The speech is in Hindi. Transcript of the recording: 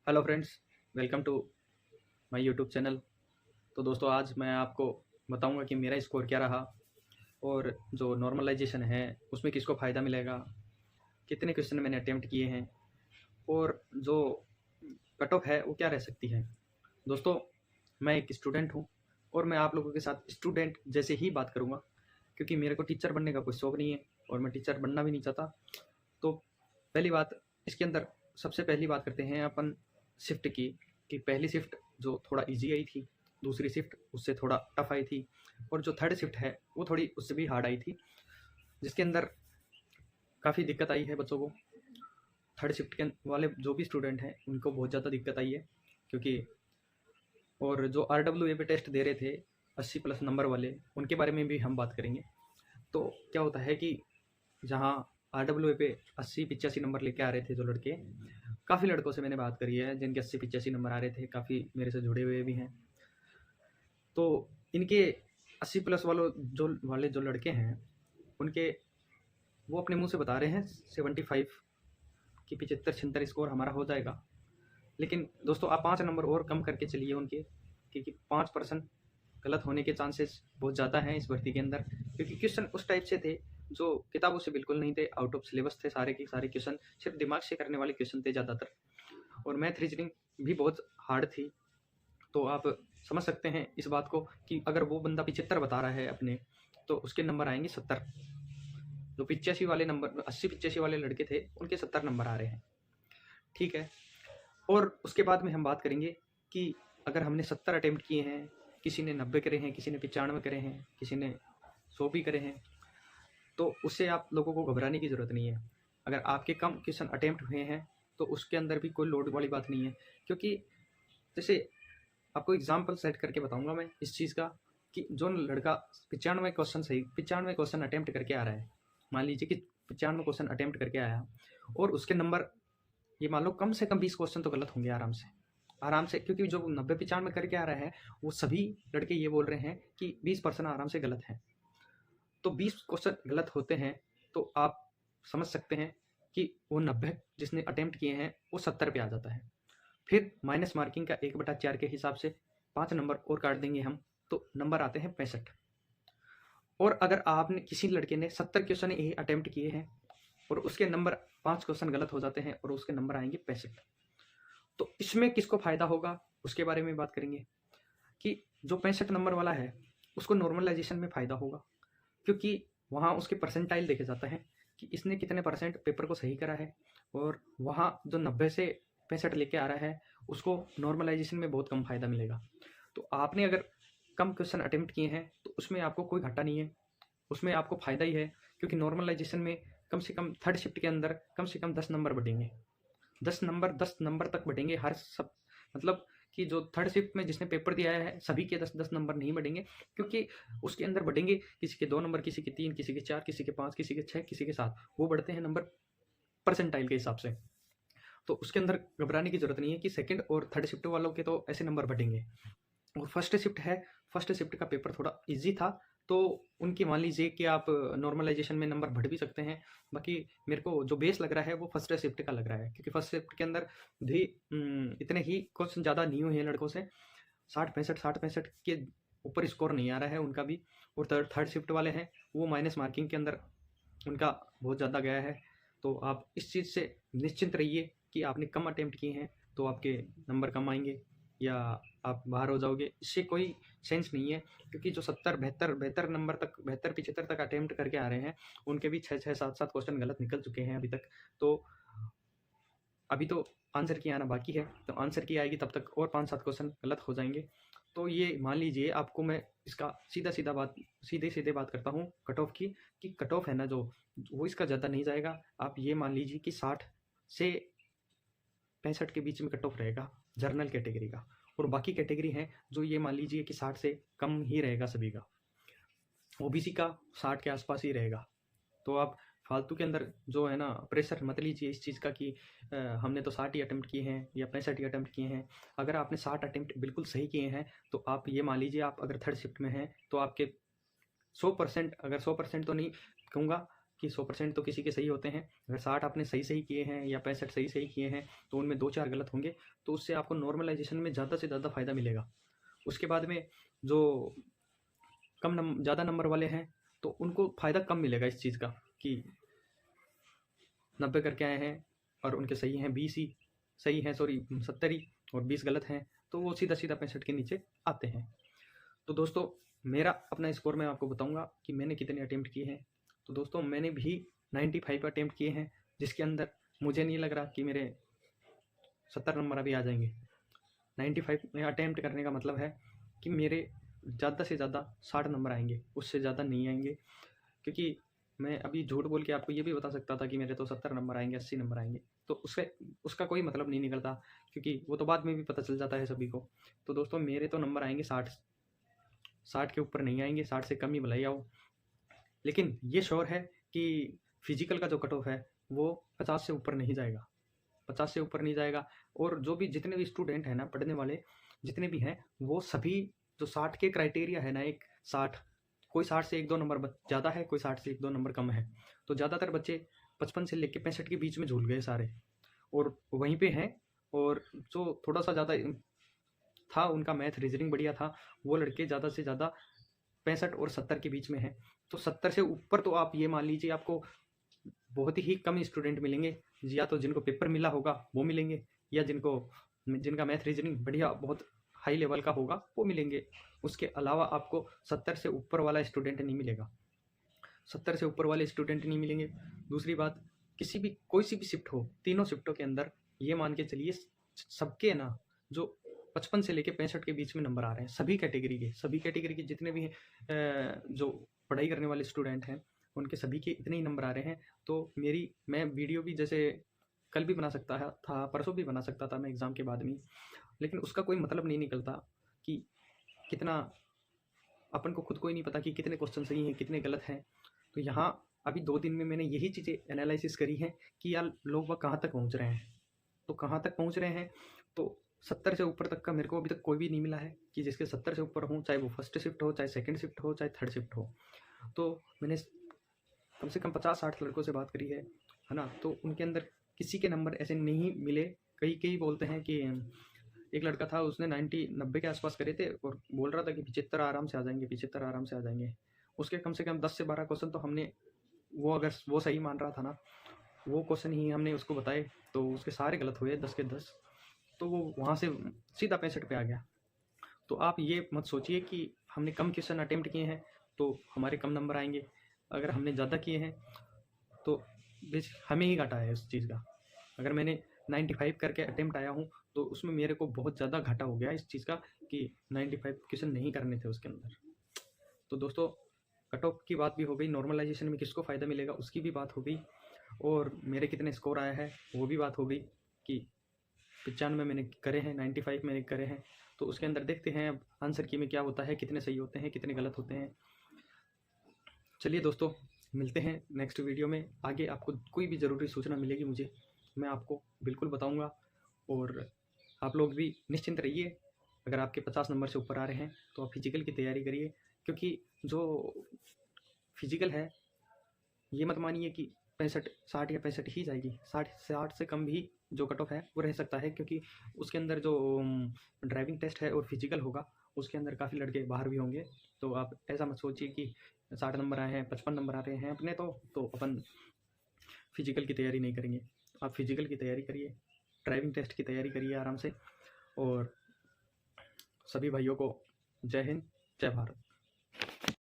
Hello friends, welcome to my YouTube channel. तो दोस्तों, आज मैं आपको बताऊंगा कि मेरा स्कोर क्या रहा और जो नॉर्मलाइजेशन है उसमें किसको फ़ायदा मिलेगा, कितने क्वेश्चन मैंने अटेम्प्ट किए हैं और जो कट ऑफ है वो क्या रह सकती है। दोस्तों, मैं एक स्टूडेंट हूँ और मैं आप लोगों के साथ स्टूडेंट जैसे ही बात करूँगा, क्योंकि मेरे को टीचर बनने का कोई शौक़ नहीं है और मैं टीचर बनना भी नहीं चाहता। तो पहली बात इसके अंदर, सबसे पहली बात करते हैं अपन शिफ्ट की। कि पहली शिफ्ट जो थोड़ा इजी आई थी, दूसरी शिफ्ट उससे थोड़ा टफ आई थी और जो थर्ड शिफ्ट है वो थोड़ी उससे भी हार्ड आई थी, जिसके अंदर काफ़ी दिक्कत आई है बच्चों को। थर्ड शिफ्ट के वाले जो भी स्टूडेंट हैं उनको बहुत ज़्यादा दिक्कत आई है, क्योंकि और जो RWA पे टेस्ट दे रहे थे 80+ नंबर वाले, उनके बारे में भी हम बात करेंगे। तो क्या होता है कि जहाँ RWA पे 80-85 नंबर लेके आ रहे थे जो लड़के, काफ़ी लड़कों से मैंने बात करी है जिनके 80-85 नंबर आ रहे थे, काफ़ी मेरे से जुड़े हुए भी हैं। तो इनके 80+ वाले जो लड़के हैं, उनके वो अपने मुंह से बता रहे हैं 75 कि 75-76 स्कोर हमारा हो जाएगा। लेकिन दोस्तों, आप 5 नंबर और कम करके चलिए उनके, क्योंकि 5% गलत होने के चांसेस बहुत ज़्यादा हैं इस भर्ती के अंदर, क्योंकि क्वेश्चन उस टाइप से थे जो किताबों से बिल्कुल नहीं थे, आउट ऑफ सिलेबस थे सारे के सारे क्वेश्चन, सिर्फ दिमाग से करने वाले क्वेश्चन थे ज़्यादातर। और मैथ रीजनिंग भी बहुत हार्ड थी। तो आप समझ सकते हैं इस बात को कि अगर वो बंदा 75 बता रहा है अपने, तो उसके नंबर आएंगे 70। जो 85 वाले नंबर, 80-85 वाले लड़के थे, उनके 70 नंबर आ रहे हैं। ठीक है। और उसके बाद में हम बात करेंगे कि अगर हमने 70 अटेम्प्ट किए हैं, किसी ने 90 करे हैं, किसी ने 95 करे हैं, किसी ने 100 भी करे हैं, तो उससे आप लोगों को घबराने की ज़रूरत नहीं है। अगर आपके कम क्वेश्चन अटेम्प्ट हुए हैं तो उसके अंदर भी कोई लोड वाली बात नहीं है, क्योंकि जैसे आपको एग्जाम्पल सेट करके बताऊंगा मैं इस चीज़ का, कि जो लड़का 95 क्वेश्चन अटेम्प्ट करके आ रहा है, मान लीजिए कि 95 क्वेश्चन अटेम्प्ट करके आया और उसके नंबर, ये मान लो कम से कम 20 क्वेश्चन तो गलत होंगे आराम से, आराम से, क्योंकि जो 90-95 करके आ रहा है वो सभी लड़के ये बोल रहे हैं कि 20% आराम से गलत है। तो 20 क्वेश्चन गलत होते हैं तो आप समझ सकते हैं कि वो 90 जिसने अटेम्प्ट किए हैं वो 70 पे आ जाता है। फिर माइनस मार्किंग का 1/4 के हिसाब से 5 नंबर और काट देंगे हम, तो नंबर आते हैं 65। और अगर आपने किसी लड़के ने 70 क्वेश्चन ही अटेम्प्ट किए हैं और उसके नंबर 5 क्वेश्चन गलत हो जाते हैं और उसके नंबर आएंगे 65, तो इसमें किसको फायदा होगा उसके बारे में बात करेंगे। कि जो 65 नंबर वाला है उसको नॉर्मलाइजेशन में फायदा होगा, क्योंकि वहाँ उसके परसेंटाइल देखे जाता है कि इसने कितने परसेंट पेपर को सही करा है, और वहाँ जो 90 से 65 लेके आ रहा है उसको नॉर्मलाइजेशन में बहुत कम फायदा मिलेगा। तो आपने अगर कम क्वेश्चन अटेम्प्ट किए हैं तो उसमें आपको कोई घाटा नहीं है, उसमें आपको फायदा ही है, क्योंकि नॉर्मलाइजेशन में कम से कम थर्ड शिफ्ट के अंदर कम से कम 10 नंबर बढ़ेंगे। 10 नंबर तक बढ़ेंगे हर सब, मतलब कि जो थर्ड शिफ्ट में जिसने पेपर दिया है सभी के 10-10 नंबर नहीं बढ़ेंगे, क्योंकि उसके अंदर बढ़ेंगे किसी के 2 नंबर, किसी के 3, किसी के 4, किसी के 5, किसी के 6, किसी के 7, वो बढ़ते हैं नंबर परसेंटाइल के हिसाब से। तो उसके अंदर घबराने की जरूरत नहीं है कि सेकंड और थर्ड शिफ्ट वालों के तो ऐसे नंबर बढ़ेंगे। और फर्स्ट शिफ्ट है, फर्स्ट शिफ्ट का पेपर थोड़ा ईजी था, तो उनकी मान लीजिए कि आप नॉर्मलाइजेशन में नंबर बढ़ भी सकते हैं। बाकी मेरे को जो बेस लग रहा है वो फर्स्ट शिफ्ट का लग रहा है, क्योंकि फर्स्ट शिफ्ट के अंदर भी इतने ही क्वेश्चन ज़्यादा नहीं हुए हैं लड़कों से, 60-65 के ऊपर स्कोर नहीं आ रहा है उनका भी। और थर्ड शिफ्ट वाले हैं वो माइनस मार्किंग के अंदर उनका बहुत ज़्यादा गया है। तो आप इस चीज़ से निश्चिंत रहिए कि आपने कम अटेम्प्ट किए हैं तो आपके नंबर कम आएंगे या आप बाहर हो जाओगे, इससे कोई सेंस नहीं है। क्योंकि जो 70-72 नंबर तक, 72-75 तक अटेम्प्ट करके आ रहे हैं, उनके भी 6-6, 7-7 क्वेश्चन गलत निकल चुके हैं अभी तक। तो अभी तो आंसर की आना बाकी है, तो आंसर की आएगी तब तक और 5-7 क्वेश्चन गलत हो जाएंगे। तो ये मान लीजिए, आपको मैं इसका सीधे सीधे बात करता हूँ कट ऑफ की, कि कट ऑफ है ना जो, वो इसका ज़्यादा नहीं जाएगा। आप ये मान लीजिए कि 60 से 65 के बीच में कट ऑफ रहेगा जर्नल कैटेगरी का, और बाकी कैटेगरी हैं जो ये मान लीजिए कि 60 से कम ही रहेगा सभी का। ओबीसी का 60 के आसपास ही रहेगा। तो आप फालतू के अंदर जो है ना प्रेशर मत लीजिए इस चीज़ का कि हमने तो 60 ही अटेम्प्ट किए हैं या 65 ही अटेम्प्ट किए हैं। अगर आपने 60 अटेम्प्ट बिल्कुल सही किए हैं तो आप ये मान लीजिए, आप अगर थर्ड शिफ्ट में हैं तो आपके 100%, अगर 100% तो नहीं कहूँगा, कि 100% तो किसी के सही होते हैं। अगर 60 आपने सही किए हैं या 65 सही किए हैं तो उनमें 2-4 गलत होंगे, तो उससे आपको नॉर्मलाइजेशन में ज़्यादा से ज़्यादा फ़ायदा मिलेगा। उसके बाद में जो ज़्यादा नंबर वाले हैं तो उनको फ़ायदा कम मिलेगा इस चीज़ का कि 90 करके आए हैं और उनके सही हैं 20 ही सही हैं, सॉरी 70 ही, और 20 गलत हैं, तो वो सीधा 65 के नीचे आते हैं। तो दोस्तों मेरा अपना स्कोर मैं आपको बताऊंगा कि मैंने कितने अटेम्प्ट किए हैं। तो दोस्तों मैंने भी 95 अटेम्प्ट किए हैं, जिसके अंदर मुझे नहीं लग रहा कि मेरे 70 नंबर अभी आ जाएंगे। 95 में अटेम्प्ट करने का मतलब है कि मेरे ज़्यादा से ज़्यादा 60 नंबर आएंगे, उससे ज़्यादा नहीं आएंगे। क्योंकि मैं अभी झूठ बोल के आपको ये भी बता सकता था कि मेरे तो 70 नंबर आएंगे, 80 नंबर आएंगे, तो उसका कोई मतलब नहीं निकलता, क्योंकि वो तो बाद में भी पता चल जाता है सभी को। तो दोस्तों मेरे तो नंबर आएंगे 60 के ऊपर नहीं आएंगे, 60 से कम ही भलाई आओ। लेकिन ये श्योर है कि फिजिकल का जो कट ऑफ है वो 50 से ऊपर नहीं जाएगा, 50 से ऊपर नहीं जाएगा। और जो भी जितने भी स्टूडेंट हैं ना, पढ़ने वाले जितने भी हैं, वो सभी जो 60 के क्राइटेरिया है ना, एक 60, कोई 60 से 1-2 नंबर ज़्यादा है, कोई 60 से 1-2 नंबर कम है। तो ज़्यादातर बच्चे 55 से लेकर 65 के बीच में झूल गए सारे, और वहीं पे हैं। और जो थोड़ा सा ज़्यादा था, उनका मैथ रीजनिंग बढ़िया था, वो लड़के ज़्यादा से ज़्यादा 65 और 70 के बीच में हैं। तो 70 से ऊपर तो आप ये मान लीजिए आपको बहुत ही कम स्टूडेंट मिलेंगे, या तो जिनको पेपर मिला होगा वो मिलेंगे, या जिनका मैथ रीजनिंग बढ़िया बहुत हाई लेवल का होगा वो मिलेंगे। उसके अलावा आपको 70 से ऊपर वाला स्टूडेंट नहीं मिलेगा, 70 से ऊपर वाले स्टूडेंट नहीं मिलेंगे। दूसरी बात, कोई सी भी शिफ्ट हो, तीनों शिफ्टों के अंदर ये मान के चलिए सबके ना जो 55 से लेके 65 के बीच में नंबर आ रहे हैं, सभी कैटेगरी के जितने भी जो पढ़ाई करने वाले स्टूडेंट हैं उनके सभी के इतने ही नंबर आ रहे हैं। तो मैं वीडियो भी जैसे कल भी बना सकता था, परसों भी बना सकता था मैं एग्ज़ाम के बाद में, लेकिन उसका कोई मतलब नहीं निकलता कि कितना, अपन को खुद को ही नहीं पता कि कितने क्वेश्चन सही हैं कितने गलत हैं। तो यहाँ अभी 2 दिन में मैंने यही चीज़ें एनालिसिस करी हैं कि यार लोग वह कहाँ तक पहुँच रहे हैं, तो कहाँ तक पहुँच रहे हैं। तो 70 से ऊपर तक का मेरे को अभी तक कोई भी नहीं मिला है कि जिसके 70 से ऊपर हों, चाहे वो फर्स्ट शिफ्ट हो, चाहे सेकंड शिफ्ट हो, चाहे थर्ड शिफ्ट हो। तो मैंने कम से कम 50-60 लड़कों से बात करी है ना, तो उनके अंदर किसी के नंबर ऐसे नहीं मिले। कई बोलते हैं कि एक लड़का था, उसने 90 के आसपास करे थे और बोल रहा था कि 75 आराम से आ जाएंगे, 75 आराम से आ जाएंगे। उसके कम से कम 10 से 12 क्वेश्चन तो हमने, अगर वो सही मान रहा था ना, वो क्वेश्चन ही हमने उसको बताए, तो उसके सारे गलत हुए 10 के 10। तो वो वहाँ से सीधा 65 पे आ गया। तो आप ये मत सोचिए कि हमने कम क्वेश्चन अटेम्प्ट किए हैं तो हमारे कम नंबर आएंगे। अगर हमने ज़्यादा किए हैं तो हमें ही घाटा है उस चीज़ का। अगर मैंने 95 करके अटेम्प्ट आया हूँ तो उसमें मेरे को बहुत ज़्यादा घाटा हो गया इस चीज़ का कि 95 क्वेश्चन नहीं करने थे उसके अंदर। तो दोस्तों कट ऑफ की बात भी हो गई, नॉर्मलाइजेशन में किसको फ़ायदा मिलेगा उसकी भी बात हो गई, और मेरे कितने स्कोर आया है वो भी बात हो गई कि 95 मैंने करे हैं, 95 मैंने करे हैं। तो उसके अंदर देखते हैं अब आंसर की में क्या होता है, कितने सही होते हैं कितने गलत होते हैं। चलिए दोस्तों, मिलते हैं नेक्स्ट वीडियो में। आगे आपको कोई भी ज़रूरी सूचना मिलेगी मुझे, मैं आपको बिल्कुल बताऊंगा। और आप लोग भी निश्चिंत रहिए, अगर आपके 50 नंबर से ऊपर आ रहे हैं तो आप फिजिकल की तैयारी करिए, क्योंकि जो फिजिकल है ये मत मानिए कि 65 60 या 65 ही जाएगी, 60 से कम भी जो कट ऑफ है वो रह सकता है, क्योंकि उसके अंदर जो ड्राइविंग टेस्ट है और फिजिकल होगा उसके अंदर काफ़ी लड़के बाहर भी होंगे। तो आप ऐसा मत सोचिए कि 60 नंबर आए हैं, 55 नंबर आ रहे हैं अपने, तो अपन फिजिकल की तैयारी नहीं करेंगे। आप फिजिकल की तैयारी करिए, ड्राइविंग टेस्ट की तैयारी करिए आराम से। और सभी भाइयों को जय हिंद, जय भारत।